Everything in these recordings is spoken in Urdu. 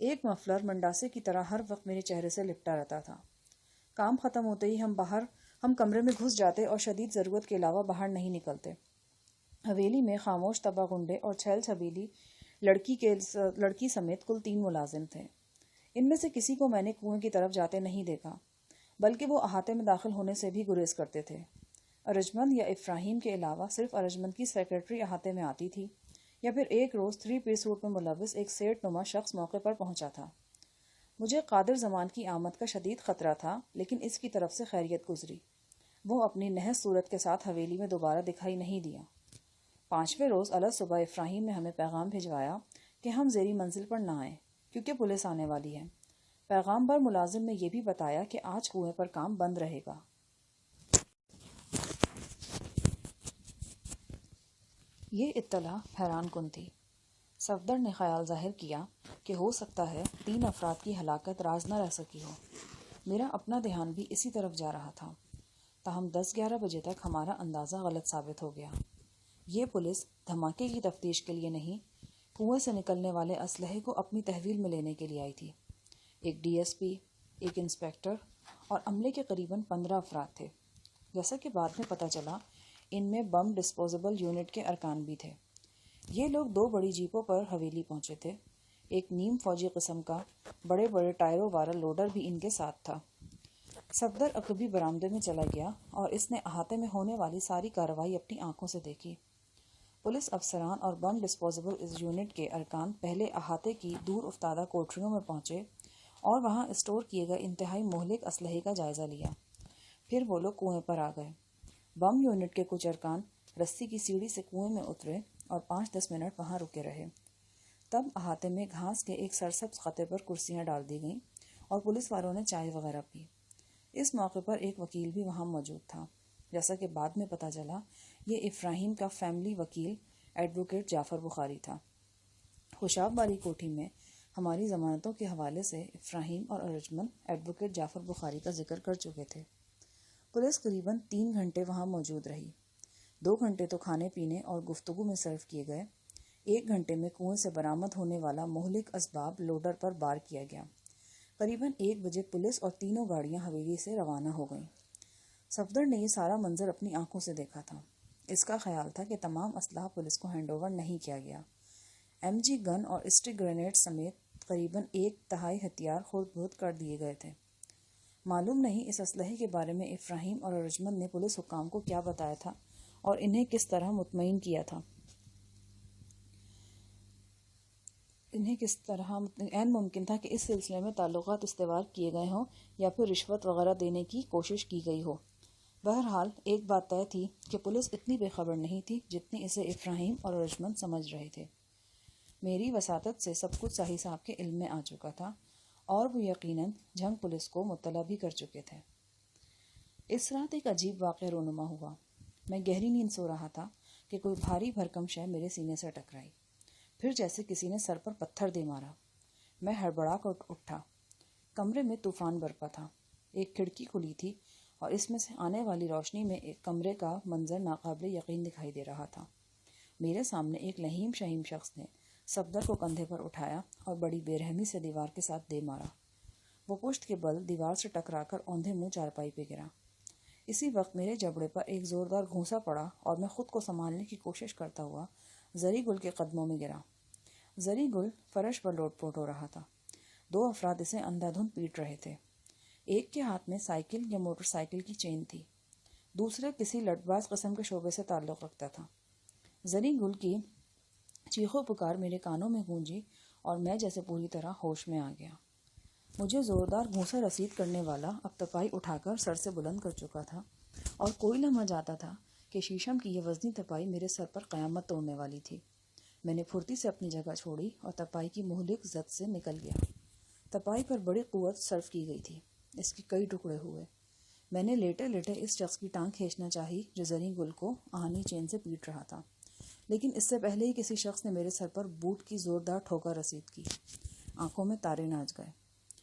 ایک مفلر منڈاسے کی طرح ہر وقت میرے چہرے سے لپٹا رہتا تھا۔ کام ختم ہوتے ہی ہم کمرے میں گھس جاتے اور شدید ضرورت کے علاوہ باہر نہیں نکلتے۔ حویلی میں خاموش تباہ گنڈے اور چھیل چھبیلی لڑکی سمیت کل 3 ملازم تھے۔ ان میں سے کسی کو میں نے کنویں کی طرف جاتے نہیں دیکھا، بلکہ وہ احاطے میں داخل ہونے سے بھی گریز کرتے تھے۔ ارجمند یا افراہیم کے علاوہ صرف ارجمند کی سیکرٹری احاطے میں آتی تھی، یا پھر ایک روز 3 پیس سوٹ میں ملوث ایک سیٹ نما شخص موقع پر پہنچا تھا۔ مجھے قادر زمان کی آمد کا شدید خطرہ تھا، لیکن اس کی طرف سے خیریت گزری۔ وہ اپنی نحس صورت کے ساتھ حویلی میں دوبارہ دکھائی نہیں دیا۔ 5ویں روز الگ صبح افراہیم نے ہمیں پیغام بھجوایا کہ ہم زیریں منزل پر نہ آئیں کیونکہ پولیس آنے والی ہے۔ پیغام بر ملازم نے یہ بھی بتایا کہ آج کنویں پر کام بند رہے گا۔ یہ اطلاع حیران کن تھی۔ صفدر نے خیال ظاہر کیا کہ ہو سکتا ہے 3 افراد کی ہلاکت راز نہ رہ سکی ہو۔ میرا اپنا دھیان بھی اسی طرف جا رہا تھا، تاہم 10-11 بجے تک ہمارا اندازہ غلط ثابت ہو گیا۔ یہ پولیس دھماکے کی تفتیش کے لیے نہیں، کنویں سے نکلنے والے اسلحے کو اپنی تحویل میں لینے کے لیے آئی تھی۔ ایک ڈی ایس پی، ایک انسپیکٹر اور عملے کے قریباً 15 افراد تھے۔ جیسا کہ بعد میں پتہ چلا، ان میں بم ڈسپوزیبل یونٹ کے ارکان بھی تھے۔ یہ لوگ 2 بڑی جیپوں پر حویلی پہنچے تھے۔ ایک نیم فوجی قسم کا بڑے بڑے ٹائروں والا لوڈر بھی ان کے ساتھ تھا۔ صفدر عقبی برآمدے میں چلا گیا اور اس نے احاطے میں ہونے والی ساری کارروائی اپنی آنکھوں سے دیکھی۔ پولیس افسران اور بم ڈسپوزیبل اس یونٹ کے ارکان پہلے احاطے کی دور افتادہ کوٹریوں میں پہنچے اور وہاں اسٹور کیے گئے انتہائی مہلک اسلحے کا جائزہ لیا۔ پھر وہ لوگ کنویں پر آ گئے۔ بم یونٹ کے کچھ ارکان رسی کی سیڑھی سے کنویں میں اترے اور 5-10 منٹ وہاں رکے رہے۔ تب احاطے میں گھاس کے ایک سرسبز خطے پر کرسیاں ڈال دی گئیں اور پولیس والوں نے چائے وغیرہ پی۔ اس موقع پر ایک وکیل بھی وہاں موجود تھا۔ جیسا کہ بعد میں پتہ چلا، یہ افراہیم کا فیملی وکیل ایڈوکیٹ جعفر بخاری تھا۔ خوشاب والی کوٹھی میں ہماری ضمانتوں کے حوالے سے افراہیم اور ارجمند ایڈوکیٹ جعفر بخاری کا ذکر کر چکے تھے۔ پولیس قریباً 3 گھنٹے وہاں موجود رہی۔ 2 گھنٹے تو کھانے پینے اور گفتگو میں صرف کیے گئے۔ 1 گھنٹے میں کنویں سے برآمد ہونے والا مہلک اسباب لوڈر پر بار کیا گیا۔ قریباً 1 بجے پولیس اور 3 گاڑیاں حویلی سے روانہ ہو گئیں۔ صفدر نے یہ سارا منظر اپنی آنکھوں سے دیکھا تھا۔ اس کا خیال تھا کہ تمام اسلحہ پولیس کو ہینڈ اوور نہیں کیا گیا۔ MG گن اور اسٹک گرینیڈ سمیت قریباً 1/3 ہتھیار خرد برد کر دیے گئے تھے۔ معلوم نہیں اس اسلحے کے بارے میں افراہیم اور ارجمند نے پولیس حکام کو کیا بتایا تھا اور انہیں کس طرح مطمئن کیا تھا۔ عین ممکن تھا کہ اس سلسلے میں تعلقات استوار کیے گئے ہوں یا پھر رشوت وغیرہ دینے کی کوشش کی گئی ہو۔ بہرحال ایک بات طے تھی کہ پولیس اتنی بے خبر نہیں تھی جتنی اسے افراہیم اور ارجمند سمجھ رہے تھے۔ میری وساطت سے سب کچھ صاحب صاحب کے علم میں آ چکا تھا اور وہ یقیناً جھنگ پولیس کو مطلع بھی کر چکے تھے۔ اس رات ایک عجیب واقعہ رونما ہوا۔ میں گہری نیند سو رہا تھا کہ کوئی بھاری بھرکم شے میرے سینے سے ٹکرائی، پھر جیسے کسی نے سر پر پتھر دے مارا۔ میں ہڑبڑا کر اٹھا۔ کمرے میں طوفان برپا تھا۔ ایک کھڑکی کھلی تھی اور اس میں سے آنے والی روشنی میں ایک کمرے کا منظر ناقابل یقین دکھائی دے رہا تھا۔ میرے سامنے ایک لہیم شہیم شخص نے صفدر کو کندھے پر اٹھایا اور بڑی بے رحمی سے دیوار کے ساتھ دے مارا۔ وہ پشت کے بل دیوار سے ٹکرا کر اوندھے منہ چارپائی پہ گرا۔ اسی وقت میرے جبڑے پر ایک زوردار گھونسا پڑا اور میں خود کو سنبھالنے کی کوشش کرتا ہوا زری گل کے قدموں میں گرا۔ زری گل فرش پر لوٹ پوٹ ہو رہا تھا۔ 2 افراد اسے اندھا دھند پیٹ رہے تھے۔ ایک کے ہاتھ میں سائیکل یا موٹر سائیکل کی چین تھی، دوسرے کسی لٹ باز قسم کے شعبے سے تعلق رکھتا تھا۔ زری گل کی چیخو پکار میرے کانوں میں گونجی اور میں جیسے پوری طرح ہوش میں آ گیا۔ مجھے زوردار گھونسا رسید کرنے والا اب تپائی اٹھا کر سر سے بلند کر چکا تھا اور کوئی لمحہ جاتا تھا کہ شیشم کی یہ وزنی تپائی میرے سر پر قیامت توڑنے والی تھی۔ میں نے پھرتی سے اپنی جگہ چھوڑی اور تپائی کی مہلک زد سے نکل گیا۔ تپائی پر بڑی قوت صرف کی گئی تھی۔ اس کے کئی ٹکڑے ہوئے۔ میں نے لیٹے لیٹے اس شخص کی ٹانگ کھینچنا چاہی جو زری گل کو آہنی چین سے پیٹ رہا تھا، لیکن اس سے پہلے ہی کسی شخص نے میرے سر پر بوٹ کی زوردار ٹھوکر رسید کی۔ آنکھوں میں تارے ناچ گئے۔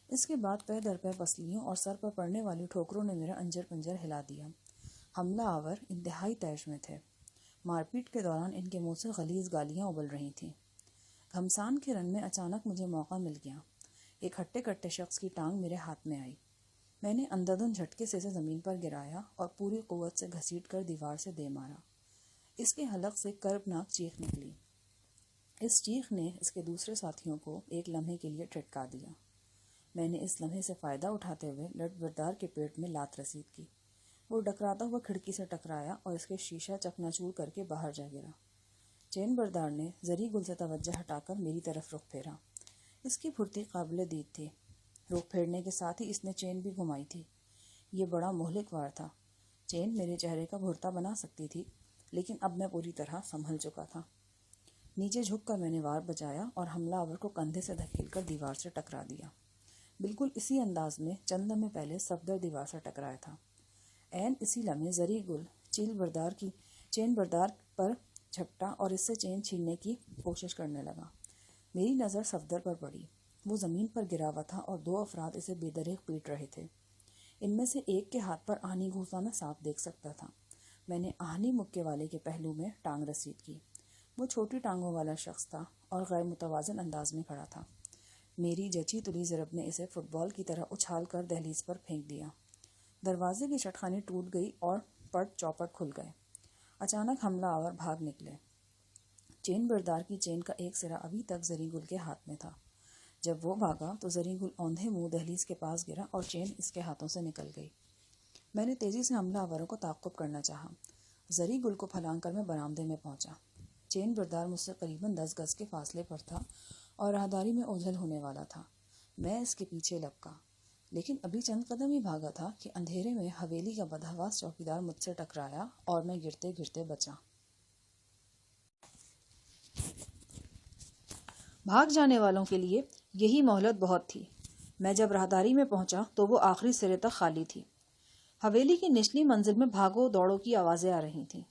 اس کے بعد پے در پے پسلیوں اور سر پر پڑنے والی ٹھوکروں نے میرا انجر پنجر ہلا دیا۔ حملہ آور انتہائی طیش میں تھے۔ مار پیٹ کے دوران ان کے منہ سے غلیظ گالیاں ابل رہی تھیں۔ گھمسان کے رن میں اچانک مجھے موقع مل گیا۔ ایک ہٹے کٹے شخص کی ٹانگ میرے ہاتھ میں آئی۔ میں نے اندھادھند جھٹکے سے اسے زمین پر گرایا اور پوری قوت سے گھسیٹ کر دیوار سے دے مارا۔ اس کے حلق سے کربناک چیخ نکلی۔ اس چیخ نے اس کے دوسرے ساتھیوں کو ایک لمحے کے لیے ٹھٹکا دیا۔ میں نے اس لمحے سے فائدہ اٹھاتے ہوئے لٹ بردار کے پیٹ میں لات رسید کی۔ وہ ڈکراتا ہوا کھڑکی سے ٹکرایا اور اس کے شیشہ چکنا چور کر کے باہر جا گرا۔ چین بردار نے زری گل سے توجہ ہٹا کر میری طرف رخ پھیرا۔ اس کی پھرتی قابل دید تھی۔ رخ پھیرنے کے ساتھ ہی اس نے چین بھی گھمائی تھی۔ یہ بڑا مہلک وار تھا۔ چین میرے چہرے کا بھرتا بنا سکتی تھی، لیکن اب میں پوری طرح سنبھل چکا تھا۔ نیچے جھک کر میں نے وار بجایا اور حملہ آور کو کندھے سے دھکیل کر دیوار سے ٹکرا دیا۔ بالکل اسی انداز میں چند لمحے پہلے صفدر دیوار سے ٹکرایا تھا۔ عین اسی لمحے زری گل چین بردار پر جھپٹا اور اس سے چین چھیننے کی کوشش کرنے لگا۔ میری نظر صفدر پر پڑی۔ وہ زمین پر گرا ہوا تھا اور دو افراد اسے بے دریغ پیٹ رہے تھے۔ ان میں سے ایک کے ہاتھ پر آہنی گھوسا میں صاف دیکھ سکتا تھا۔ میں نے آہنی مکے والے کے پہلو میں ٹانگ رسید کی۔ وہ چھوٹی ٹانگوں والا شخص تھا اور غیر متوازن انداز میں کھڑا تھا۔ میری جچی تلی ضرب نے اسے فٹ بال کی طرح اچھال کر دہلیز پر پھینک دیا۔ دروازے کی چٹخانی ٹوٹ گئی اور پٹ چوپٹ کھل گئے۔ اچانک حملہ آور بھاگ نکلے۔ چین بردار کی چین کا ایک سرا ابھی تک زری گل کے ہاتھ میں تھا۔ جب وہ بھاگا تو زری گل اوندھے منہ دہلیز کے پاس گرا اور چین اس کے ہاتھوں سے نکل گئی۔ میں نے تیزی سے حملہ آوروں کو تعاقب کرنا چاہا۔ زری گل کو پھلانگ کر میں برآمدے میں پہنچا۔ چین بردار مجھ سے قریباً 10 گز کے فاصلے پر تھا اور راہداری میں اوجھل ہونے والا تھا۔ میں اس کے پیچھے لپکا، لیکن ابھی چند قدم ہی بھاگا تھا کہ اندھیرے میں حویلی کا بدحواس چوکیدار مجھ سے ٹکرایا اور میں گرتے گرتے بچا۔ بھاگ جانے والوں کے لیے یہی مہلت بہت تھی۔ میں جب راہداری میں پہنچا تو وہ آخری سرے تک خالی تھی۔ حویلی کی نچلی منزل میں بھاگو دوڑو کی آوازیں آ رہی تھیں۔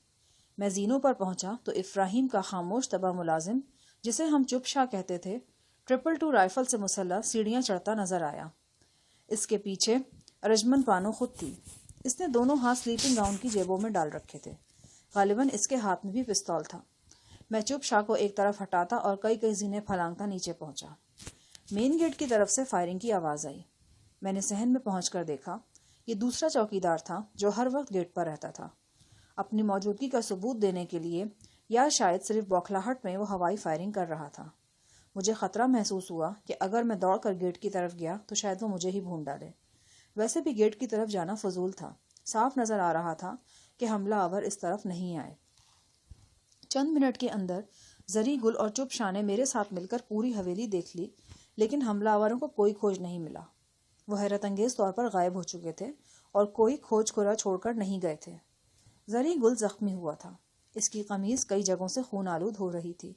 میں زینوں پر پہنچا تو افراہیم کا خاموش طبع ملازم، جسے ہم چپ شاہ کہتے تھے، 222 رائفل سے مسلح سیڑھیاں چڑھتا نظر آیا۔ اس کے پیچھے ارجمند بانو خود تھی۔ اس نے دونوں ہاتھ سلیپنگ گاؤن کی جیبوں میں ڈال رکھے تھے۔ غالباً اس کے ہاتھ میں بھی پستول تھا۔ میں چپ شاہ کو ایک طرف ہٹاتا اور کئی زینے پھلانگتا نیچے پہنچا۔ مین گیٹ کی طرف سے فائرنگ کی آواز آئی۔ میں نے صحن میں پہنچ کر دیکھا، یہ دوسرا چوکیدار تھا جو ہر وقت گیٹ پر رہتا تھا۔ اپنی موجودگی کا ثبوت دینے کے لیے یا شاید صرف بوکھلاہٹ میں وہ ہوائی فائرنگ کر رہا تھا۔ مجھے خطرہ محسوس ہوا کہ اگر میں دوڑ کر گیٹ کی طرف گیا تو شاید وہ مجھے ہی بھون ڈالے۔ ویسے بھی گیٹ کی طرف جانا فضول تھا۔ صاف نظر آ رہا تھا کہ حملہ آور اس طرف نہیں آئے۔ چند منٹ کے اندر زری گل اور چپ شاہ نے میرے ساتھ مل کر پوری حویلی دیکھ لی، لیکن حملہ آوروں کو کوئی کھوج نہیں ملا۔ وہ حیرت انگیز طور پر غائب ہو چکے تھے اور کوئی کھوج کھرا چھوڑ کر نہیں گئے تھے۔ زری گل زخمی ہوا تھا۔ اس کی قمیض کئی جگہوں سے خون آلود ہو رہی تھی۔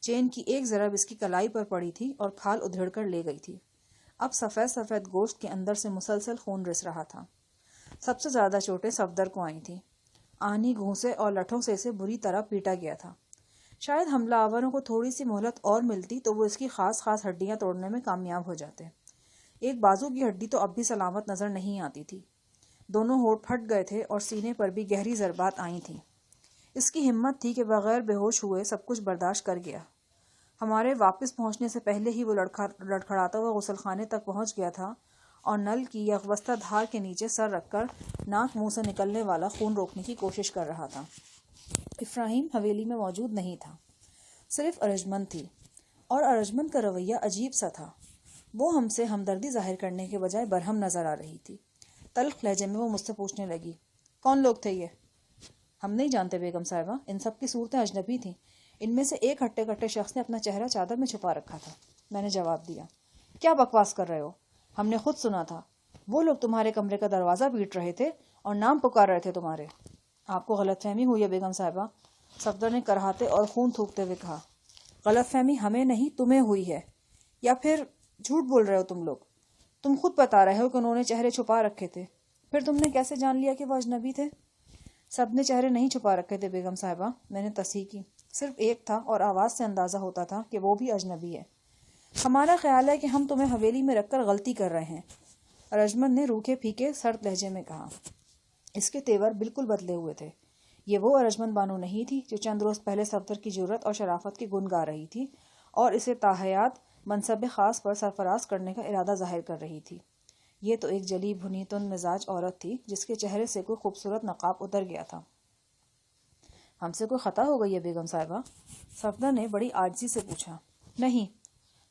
چین کی ایک ضرب اس کی کلائی پر پڑی تھی اور کھال ادھیڑ کر لے گئی تھی۔ اب سفید سفید گوشت کے اندر سے مسلسل خون رس رہا تھا۔ سب سے زیادہ چوٹیں صفدر کو آئی تھیں۔ آہنی گھونسے اور لٹھوں سے اسے بری طرح پیٹا گیا تھا۔ شاید حملہ آوروں کو تھوڑی سی مہلت اور ملتی تو وہ اس کی خاص ہڈیاں توڑنے میں کامیاب ہو جاتے۔ ایک بازو کی ہڈی تو اب بھی سلامت نظر نہیں آتی تھی۔ دونوں ہونٹ پھٹ گئے تھے اور سینے پر بھی گہری ضربات آئی تھیں۔ اس کی ہمت تھی کہ بغیر بے ہوش ہوئے سب کچھ برداشت کر گیا۔ ہمارے واپس پہنچنے سے پہلے ہی وہ لڑکھڑاتا ہوا غسل خانے تک پہنچ گیا تھا اور نل کی یکوستہ دھار کے نیچے سر رکھ کر ناک منہ سے نکلنے والا خون روکنے کی کوشش کر رہا تھا۔ افراہیم حویلی میں موجود نہیں تھا، صرف ارجمند تھی، اور ارجمند کا رویہ عجیب سا تھا۔ وہ ہم سے ہمدردی ظاہر کرنے کے بجائے برہم نظر آ رہی تھی۔ تلخ لہجے میں وہ مجھ سے پوچھنے لگی، کون لوگ تھے یہ؟ ہم نہیں جانتے بیگم صاحبہ، ان سب کی صورتیں اجنبی تھیں۔ ان میں سے ایک ہٹے کٹے شخص نے اپنا چہرہ چادر میں چھپا رکھا تھا۔ میں نے جواب دیا، کیا بکواس کر رہے ہو؟ ہم نے خود سنا تھا، وہ لوگ تمہارے کمرے کا دروازہ پیٹ رہے تھے اور نام پکار رہے تھے تمہارے۔ آپ کو غلط فہمی ہوئی ہے بیگم صاحبہ، صفدر نے کراہتے اور خون تھوکتے ہوئے کہا۔ غلط فہمی ہمیں نہیں تمہیں ہوئی ہے، یا پھر جھوٹ بول رہے ہو تم لوگ۔ تم خود بتا رہے ہو کہ انہوں نے چہرے چھپا رکھے تھے، پھر تم نے کیسے جان لیا کہ وہ اجنبی تھے؟ سب نے چہرے نہیں چھپا رکھے تھے بیگم صاحبہ، میں نے تصحیح کی، صرف ایک تھا اور آواز سے اندازہ ہوتا تھا کہ وہ بھی اجنبی ہے۔ ہمارا خیال ہے کہ ہم تمہیں حویلی میں رکھ کر غلطی کر رہے ہیں، ارجمند نے روکھے پھیکے سرد لہجے میں کہا۔ اس کے تیور بالکل بدلے ہوئے تھے۔ یہ وہ ارجمند بانو نہیں تھی جو چند روز پہلے صفدر کی جرأت اور شرافت کے گن گا رہی تھی اور اسے تاحیات منصب خاص پر سرفراز کرنے کا ارادہ ظاہر کر رہی تھی۔ یہ تو ایک جلی بھنی تند مزاج عورت تھی جس کے چہرے سے کوئی خوبصورت نقاب اتر گیا تھا۔ ہم سے کوئی خطا ہو گئی ہے بیگم صاحبہ؟ صفدر نے بڑی عاجزی سے پوچھا۔ نہیں،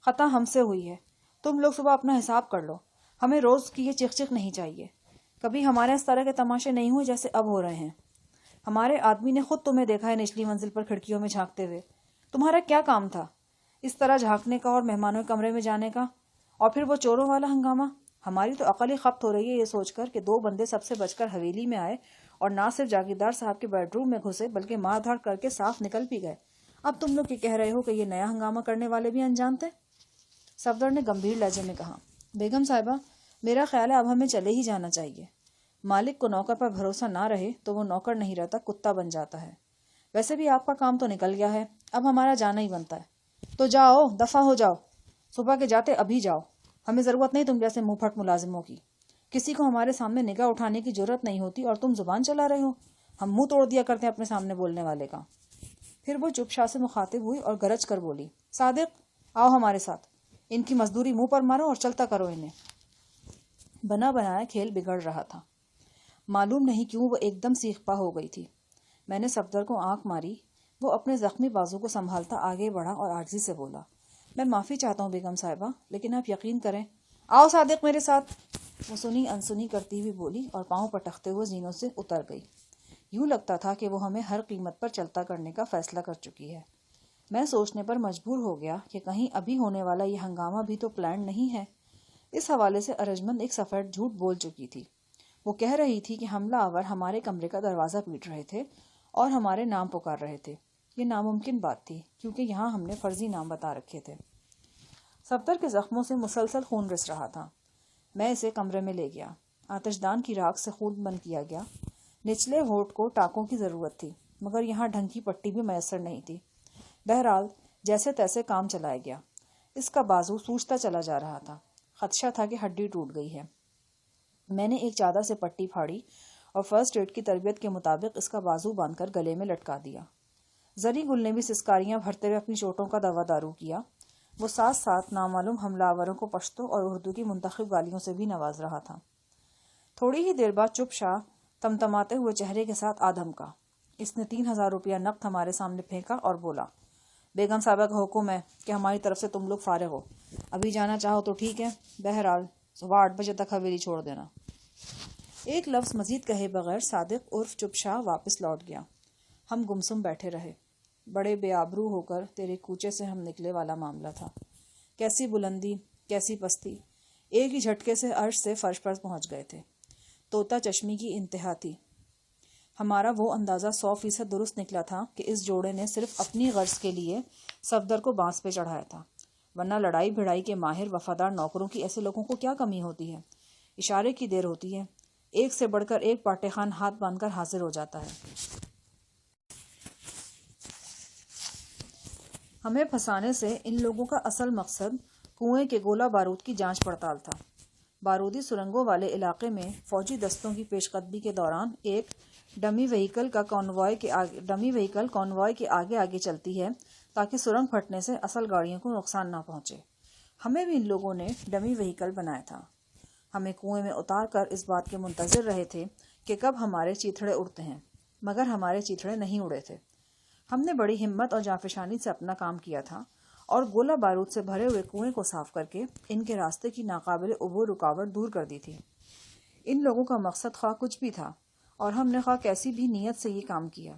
خطا ہم سے ہوئی ہے۔ تم لوگ صبح اپنا حساب کر لو، ہمیں روز کی یہ چک چک نہیں چاہیے۔ کبھی ہمارے اس طرح کے تماشے نہیں ہوئے جیسے اب ہو رہے ہیں۔ ہمارے آدمی نے خود تمہیں دیکھا ہے نچلی منزل پر کھڑکیوں میں جھانکتے ہوئے۔ تمہارا کیا کام تھا اس طرح جھانکنے کا اور مہمانوں کے کمرے میں جانے کا؟ اور پھر وہ چوروں والا ہنگامہ۔ ہماری تو عقل ہی خبت ہو رہی ہے یہ سوچ کر کہ 2 بندے سب سے بچ کر حویلی میں آئے اور نہ صرف جاگیردار صاحب کے بیڈ روم میں گھسے بلکہ مار دھاڑ کر کے صاف نکل بھی گئے۔ اب تم لوگ یہ کہہ رہے ہو کہ یہ نیا ہنگامہ کرنے والے بھی انجان تھے؟ صفدر نے گمبھیر لہجے میں کہا۔ بیگم صاحبہ، میرا خیال ہے اب ہمیں چلے ہی جانا چاہیے۔ مالک کو نوکر پر بھروسہ نہ رہے تو وہ نوکر نہیں رہتا، کتا بن جاتا ہے۔ ویسے بھی آپ کا کام تو نکل گیا ہے، اب ہمارا جانا ہی بنتا ہے۔ تو جاؤ، دفع ہو جاؤ، صبح کے جاتے ابھی جاؤ۔ ہمیں ضرورت نہیں تم جیسے منہ پھٹ ملازموں کی۔ کسی کو ہمارے سامنے نگاہ اٹھانے کی جرت نہیں ہوتی اور تم زبان چلا رہے ہو۔ ہم منہ توڑ دیا کرتے ہیں اپنے سامنے بولنے والے کا۔ پھر وہ چپ شاہ سے مخاطب ہوئی اور گرج کر بولی، صادق، آؤ ہمارے ساتھ، ان کی مزدوری منہ پر مارو اور چلتا کرو انہیں۔ بنا بنایا کھیل بگڑ رہا تھا۔ معلوم نہیں کیوں وہ ایک دم سیخ پا ہو گئی تھی۔ میں نے صفدر کو آنکھ ماری۔ وہ اپنے زخمی بازو کو سنبھالتا آگے بڑھا اور عاجزی سے بولا، میں معافی چاہتا ہوں بیگم صاحبہ، لیکن آپ یقین کریں۔ آؤ صادق میرے ساتھ، وہ سنی انسنی کرتی ہوئی بولی اور پاؤں پٹکتے ہوئے زینوں سے اتر گئی۔ یوں لگتا تھا کہ وہ ہمیں ہر قیمت پر چلتا کرنے کا فیصلہ کر چکی ہے۔ میں سوچنے پر مجبور ہو گیا کہ کہیں ابھی ہونے والا یہ ہنگامہ بھی تو پلان نہیں ہے۔ اس حوالے سے ارجمند ایک سفید جھوٹ بول چکی تھی۔ وہ کہہ رہی تھی کہ حملہ آور ہمارے کمرے کا دروازہ پیٹ رہے تھے اور ہمارے نام پکار رہے تھے۔ یہ ناممکن بات تھی کیونکہ یہاں ہم نے فرضی نام بتا رکھے تھے۔ صفدر کے زخموں سے مسلسل خون رس رہا تھا۔ میں اسے کمرے میں لے گیا۔ آتش دان کی راکھ سے خون بند کیا گیا۔ نچلے ہونٹ کو ٹاکوں کی ضرورت تھی مگر یہاں ڈھنگ کی پٹی بھی میسر نہیں تھی۔ بہرحال جیسے تیسے کام چلایا گیا۔ اس کا بازو سوجتا چلا جا رہا تھا۔ خدشہ تھا کہ ہڈی ٹوٹ گئی ہے۔ میں نے ایک چادر سے پٹی پھاڑی اور فرسٹ ایڈ کی تربیت کے مطابق اس کا بازو باندھ کر گلے میں لٹکا دیا۔ زری گل نے بھی سسکاریاں بھرتے ہوئے اپنی چوٹوں کا دوا دارو کیا۔ وہ ساتھ ساتھ نامعلوم حملہ آوروں کو پشتو اور اردو کی منتخب گالیوں سے بھی نواز رہا تھا۔ تھوڑی ہی دیر بعد چپ شاہ تمتماتے ہوئے چہرے کے ساتھ آدم کا۔ اس نے 3000 روپیہ نقد ہمارے سامنے پھینکا اور بولا، بیگم صاحبہ کا حکم ہے کہ ہماری طرف سے تم لوگ فارغ ہو۔ ابھی جانا چاہو تو ٹھیک ہے، بہرحال صبح 8 بجے تک حویلی چھوڑ دینا۔ ایک لفظ مزید کہے بغیر صادق عرف چپ شاہ واپس لوٹ گیا۔ ہم گمسم بیٹھے رہے۔ بڑے بے آبرو ہو کر تیرے کوچے سے ہم نکلے والا معاملہ تھا۔ کیسی بلندی، کیسی پستی، ایک ہی جھٹکے سے عرش سے فرش پر پہنچ گئے تھے۔ طوطا چشمی کی انتہا تھی۔ ہمارا وہ اندازہ 100% درست نکلا تھا کہ اس جوڑے نے صرف اپنی غرض کے لیے صفدر کو بانس پہ چڑھایا تھا، ورنہ لڑائی بھڑائی کے ماہر وفادار نوکروں کی ایسے لوگوں کو کیا کمی ہوتی ہے؟ اشارے کی دیر ہوتی ہے، ایک سے بڑھ کر ایک پاٹے خان ہاتھ باندھ کر حاضر ہو جاتا ہے۔ ہمیں پھنسانے سے ان لوگوں کا اصل مقصد کنویں کے گولہ بارود کی جانچ پڑتال تھا۔ بارودی سرنگوں والے علاقے میں فوجی دستوں کی پیش قدمی کے دوران ایک ڈمی وہیکل کانوائے کے آگے آگے چلتی ہے تاکہ سرنگ پھٹنے سے اصل گاڑیوں کو نقصان نہ پہنچے۔ ہمیں بھی ان لوگوں نے ڈمی وہیکل بنایا تھا۔ ہمیں کنویں میں اتار کر اس بات کے منتظر رہے تھے کہ کب ہمارے چیتھڑے اڑتے ہیں، مگر ہمارے چیتھڑے نہیں اڑے تھے۔ ہم نے بڑی ہمت اور جانفشانی سے اپنا کام کیا تھا اور گولہ بارود سے بھرے ہوئے کنویں کو صاف کر کے ان کے راستے کی ناقابل عبور رکاوٹ دور کر دی تھی۔ ان لوگوں کا مقصد خواہ کچھ بھی تھا اور ہم نے خواہ کیسی بھی نیت سے یہ کام کیا۔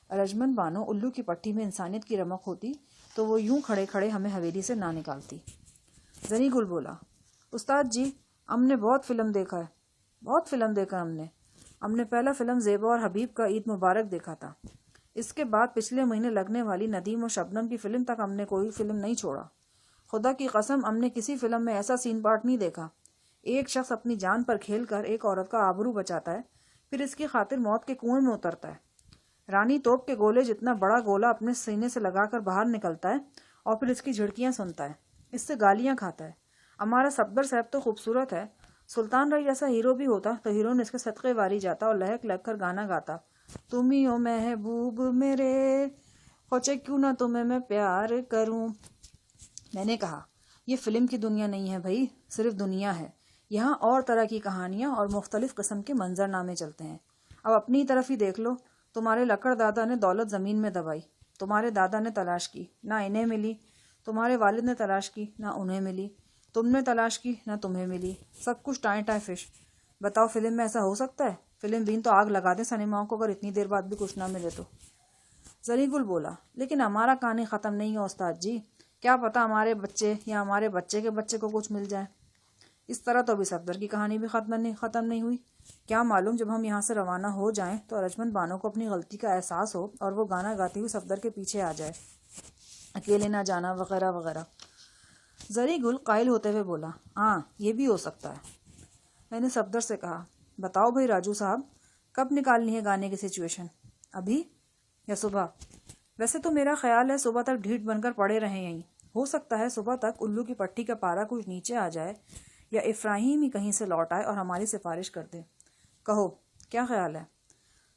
ارجمند بانو الو کی پٹی میں انسانیت کی رمق ہوتی تو وہ یوں کھڑے کھڑے ہمیں حویلی سے نہ نکالتی۔ زنی گل بولا، استاد جی، ہم نے بہت فلم دیکھا ہے، بہت فلم دیکھا ہم نے پہلا فلم زیبا اور حبیب کا عید مبارک دیکھا تھا۔ اس کے بعد پچھلے مہینے لگنے والی ندیم و شبنم کی فلم تک ہم نے کوئی فلم نہیں چھوڑا۔ خدا کی قسم ہم نے کسی فلم میں ایسا سین پارٹ نہیں دیکھا۔ ایک شخص اپنی جان پر کھیل کر ایک عورت کا آبرو بچاتا ہے، پھر اس کی خاطر موت کے کنویں میں اترتا ہے۔ رانی توپ کے گولے جتنا بڑا گولا اپنے سینے سے لگا کر باہر نکلتا ہے اور پھر اس کی جھڑکیاں سنتا ہے، اس سے گالیاں کھاتا ہے۔ ہمارا صفدر صاحب تو خوبصورت ہے، سلطان رائی جیسا ہیرو بھی ہوتا تو ہیرو نے اس کے صدقے واری جاتا اور لہک لگ کر گانا گاتا، تم ہی ہو محبوب میرے، خوچے کیوں نہ تمہیں میں پیار کروں۔ میں نے کہا، یہ فلم کی دنیا نہیں ہے بھائی، صرف دنیا ہے۔ یہاں اور طرح کی کہانیاں اور مختلف قسم کے منظر نامے چلتے ہیں۔ اب اپنی طرف ہی دیکھ لو، تمہارے لکڑ دادا نے دولت زمین میں دبائی، تمہارے دادا نے تلاش کی، نہ انہیں ملی۔ تمہارے والد نے تلاش کی، نہ انہیں ملی۔ تم نے تلاش کی، نہ تمہیں ملی۔ سب کچھ ٹائیں ٹائیں فش۔ بتاؤ فلم میں ایسا ہو سکتا ہے؟ فلم بین تو آگ لگا دیں سنیماؤں کو اگر اتنی دیر بعد بھی کچھ نہ ملے تو۔ زری گل بولا، لیکن ہمارا کہانی ختم نہیں ہے استاد جی، کیا پتا ہمارے بچے یا ہمارے بچے کے بچے کو کچھ مل جائے۔ اس طرح تو ابھی صفدر کی کہانی بھی ختم نہیں ہوئی۔ کیا معلوم جب ہم یہاں سے روانہ ہو جائیں تو ارجمند بانو کو اپنی غلطی کا احساس ہو اور وہ گانا گاتی ہوئی صفدر کے پیچھے آ جائے، اکیلے نہ جانا وغیرہ وغیرہ۔ زری گل قائل ہوتے ہوئے بولا، ہاں یہ بھی ہو سکتا ہے۔ میں نے صفدر سے کہا، بتاؤ بھائی راجو صاحب، کب نکالنی ہے گانے کی سچویشن، ابھی یا صبح؟ ویسے تو میرا خیال ہے صبح تک ڈھیٹ بن کر پڑے رہیں یہیں۔ ہو سکتا ہے صبح تک الو کی پٹی کا پارا کچھ نیچے آ جائے یا افراہیم ہی کہیں سے لوٹ آئے اور ہماری سفارش کر دے۔ کہو کیا خیال ہے؟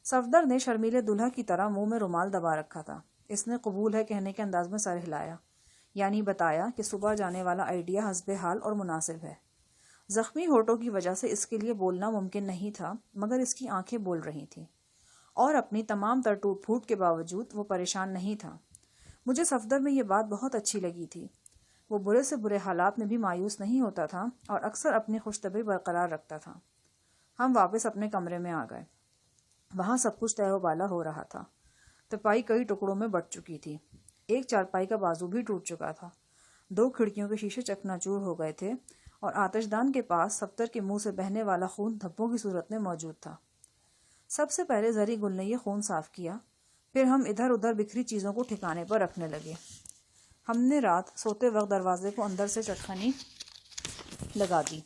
صفدر نے شرمیلے دلہا کی طرح منہ میں رومال دبا رکھا تھا۔ اس نے قبول ہے کہنے کے انداز میں سر ہلایا، یعنی بتایا کہ صبح جانے والا آئیڈیا حسب حال اور مناسب ہے۔ زخمی ہونٹوں کی وجہ سے اس کے لیے بولنا ممکن نہیں تھا، مگر اس کی آنکھیں بول رہی تھیں، اور اپنی تمام تر ٹوٹ پھوٹ کے باوجود وہ پریشان نہیں تھا۔ مجھے صفدر میں یہ بات بہت اچھی لگی تھی۔ وہ برے سے برے حالات میں بھی مایوس نہیں ہوتا تھا اور اکثر اپنی خوش طبعی برقرار رکھتا تھا۔ ہم واپس اپنے کمرے میں آ گئے۔ وہاں سب کچھ تہہ و بالا ہو رہا تھا۔ تپائی کئی ٹکڑوں میں بٹ چکی تھی، ایک چارپائی کا بازو بھی ٹوٹ چکا تھا، 2 کھڑکیوں کے شیشے چکنا چور ہو گئے تھے، اور آتش دان کے پاس صفدر کے منہ سے بہنے والا خون دھبوں کی صورت میں موجود تھا۔ سب سے پہلے زری گل نے یہ خون صاف کیا، پھر ہم ادھر ادھر بکھری چیزوں کو ٹھکانے پر رکھنے لگے۔ ہم نے رات سوتے وقت دروازے کو اندر سے چٹخنی لگا دی۔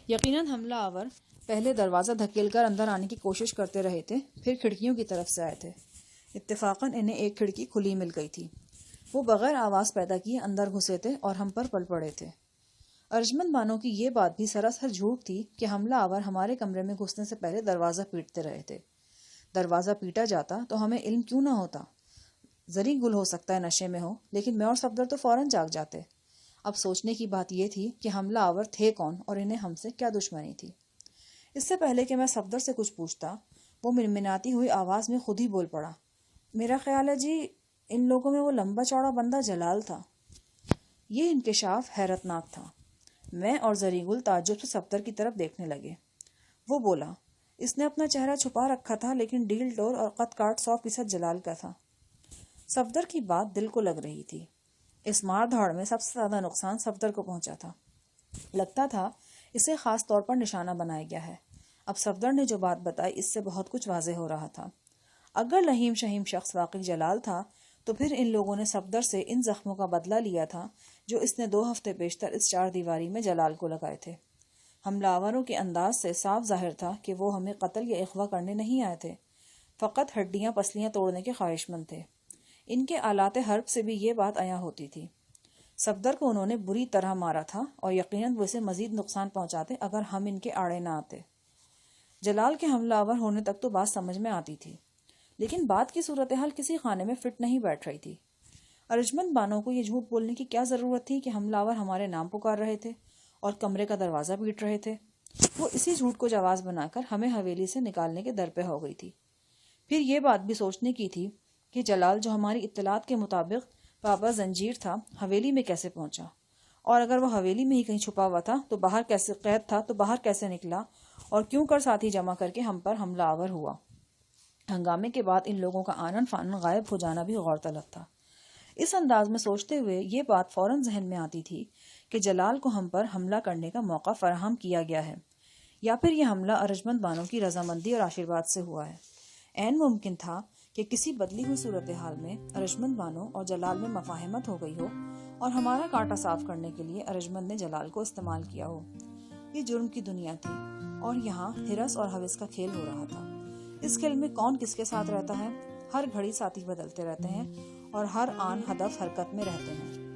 یقیناً حملہ آور پہلے دروازہ دھکیل کر اندر آنے کی کوشش کرتے رہے تھے، پھر کھڑکیوں کی طرف سے آئے تھے۔ اتفاقاً انہیں ایک کھڑکی کھلی مل گئی تھی۔ وہ بغیر آواز پیدا کیے اندر گھسے تھے اور ہم پر پل پڑے تھے۔ ارجمند بانو کی یہ بات بھی سراسر جھوٹ تھی کہ حملہ آور ہمارے کمرے میں گھسنے سے پہلے دروازہ پیٹتے رہے تھے۔ دروازہ پیٹا جاتا تو ہمیں علم کیوں نہ ہوتا؟ زری گل ہو سکتا ہے نشے میں ہو، لیکن میں اور صفدر تو فوراً جاگ جاتے۔ اب سوچنے کی بات یہ تھی کہ حملہ آور تھے کون اور انہیں ہم سے کیا دشمنی تھی۔ اس سے پہلے کہ میں صفدر سے کچھ پوچھتا، وہ منمناتی ہوئی آواز میں خود ہی بول پڑا، میرا خیال ہے جی ان لوگوں میں وہ لمبا چوڑا بندہ جلال تھا۔ یہ انکشاف حیرت ناک تھا۔ میں اور زری گل تعجب سے صفدر کی طرف دیکھنے لگے۔ وہ بولا، اس نے اپنا چہرہ چھپا رکھا تھا لیکن ڈیل ڈور اور قد کاٹ 100% جلال کا تھا۔ صفدر کی بات دل کو لگ رہی تھی۔ اس مار دھاڑ میں سب سے زیادہ نقصان صفدر کو پہنچا تھا۔ لگتا تھا اسے خاص طور پر نشانہ بنایا گیا ہے۔ اب صفدر نے جو بات بتائی اس سے بہت کچھ واضح ہو رہا تھا۔ اگر لہیم شہیم شخص واقعی جلال تھا تو پھر ان لوگوں نے صفدر سے ان زخموں کا بدلہ لیا تھا جو اس نے 2 ہفتے بیشتر اس 4 دیواری میں جلال کو لگائے تھے۔ حملہ آوروں کے انداز سے صاف ظاہر تھا کہ وہ ہمیں قتل یا اغوا کرنے نہیں آئے تھے، فقط ہڈیاں پسلیاں توڑنے کے خواہش مند تھے۔ ان کے آلات حرب سے بھی یہ بات عیاں ہوتی تھی۔ صفدر کو انہوں نے بری طرح مارا تھا اور یقیناً وہ اسے مزید نقصان پہنچاتے اگر ہم ان کے آڑے نہ آتے۔ جلال کے حملہ آور ہونے تک تو بات سمجھ میں آتی تھی، لیکن بات کی صورتحال کسی خانے میں فٹ نہیں بیٹھ رہی تھی۔ ارجمند بانو کو یہ جھوٹ بولنے کی کیا ضرورت تھی کہ حملہ آور ہمارے نام پکار رہے تھے اور کمرے کا دروازہ پیٹ رہے تھے؟ وہ اسی جھوٹ کو جواز بنا کر ہمیں حویلی سے نکالنے کے در پہ ہو گئی تھی۔ پھر یہ بات بھی سوچنے کی تھی کہ جلال جو ہماری اطلاعات کے مطابق پابا زنجیر تھا، حویلی میں کیسے پہنچا، اور اگر وہ حویلی میں ہی کہیں چھپا ہوا تھا تو باہر کیسے قید تھا تو باہر کیسے نکلا، اور کیوں کر ساتھی جمع کر کے ہم پر حملہ آور ہوا۔ ہنگامے کے بعد ان لوگوں کا آنن فانن غائب ہو جانا بھی غور طلب تھا۔ اس انداز میں سوچتے ہوئے یہ بات فوراً ذہن میں آتی تھی کہ جلال کو ہم پر حملہ کرنے کا موقع فراہم کیا گیا ہے، یا پھر یہ حملہ ارجمند بانو کی رضامندی اور آشیرواد سے ہوا ہے۔ عین ممکن تھا کہ کسی بدلی ہوئی صورتحال میں ارجمند بانو اور جلال میں مفاہمت ہو گئی ہو اور ہمارا کانٹا صاف کرنے کے لیے ارجمند نے جلال کو استعمال کیا ہو۔ یہ جرم کی دنیا تھی اور یہاں ہرس اور ہوس کا کھیل ہو رہا تھا۔ اس کھیل میں کون کس کے ساتھ رہتا ہے؟ ہر گھڑی ساتھی بدلتے رہتے ہیں اور ہر آن ہدف حرکت میں رہتے ہیں۔